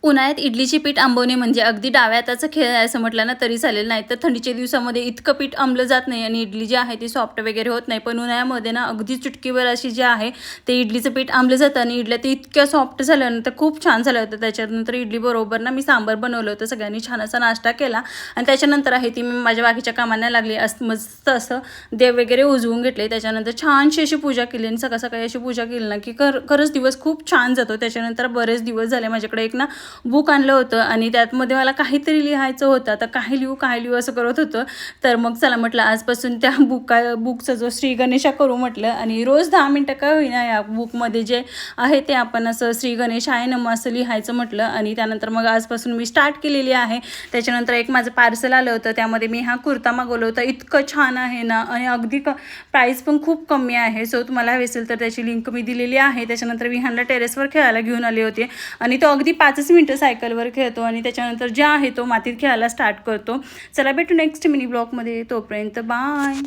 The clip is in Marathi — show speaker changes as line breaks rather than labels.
उन्हाळ्यात इडलीची पीठ आंबवणे म्हणजे अगदी डाव्या हाताचा खेळ आहे असं म्हटलं ना तरी चालेल. नाही तर थंडीच्या दिवसामध्ये इतकं पीठ आंबलं जात नाही आणि इडली जी आहे ती सॉफ्ट वगैरे होत नाही. पण उन्हाळ्यामध्ये ना अगदी चुटकीभर अशी जी आहे ते इडलीचं पीठ आंबलं जातं आणि इडल्या ते इतक्या सॉफ्ट झाल्यानंतर खूप छान झालं होतं. त्याच्यानंतर इडली बरोबर ना मी सांबार बनवलं होतं. सगळ्यांनी छान असा नाश्ता केला आणि त्याच्यानंतर आहे ती मी माझ्या बाकीच्या कामांना लागली. मस्त असं देव वगैरे उजवून घेतले. त्याच्यानंतर छानशी अशी पूजा केली आणि सकाळ सकाळी अशी पूजा केली ना की खरंच दिवस खूप छान जातो. त्याच्यानंतर बरेच दिवस झाले माझ्याकडे एक ना बुक आणलं होतं आणि त्यातमध्ये मला काहीतरी लिहायचं होतं. आता काय लिहू असं करत होतं. तर मग चला म्हटलं आजपासून त्या बुकचा जो श्री गणेशा करू म्हटलं आणि रोज 10 मिनटं का होईना या बुकमध्ये जे आहे ते आपण असं श्री गणेशाय नमः असं लिहायचं म्हटलं आणि त्यानंतर मग आजपासून मी स्टार्ट केलेली आहे. त्याच्यानंतर एक माझं पार्सल आलं होतं. त्यामध्ये मी हा कुर्ता मागवला होता. इतकं छान आहे ना आणि अगदी प्राईस पण खूप कमी आहे. सो तुम्हाला हवे असेल तर त्याची लिंक मी दिलेली आहे. त्याच्यानंतर विहानला टेरेसवर खेळायला घेऊन आले होते आणि तो अगदी 5 मिनिटं सायकलवर खेळतो आणि त्याच्यानंतर जे आहे तो मातीत खेळायला स्टार्ट करतो. चला भेटू नेक्स्ट मिनी ब्लॉगमध्ये. तोपर्यंत बाय.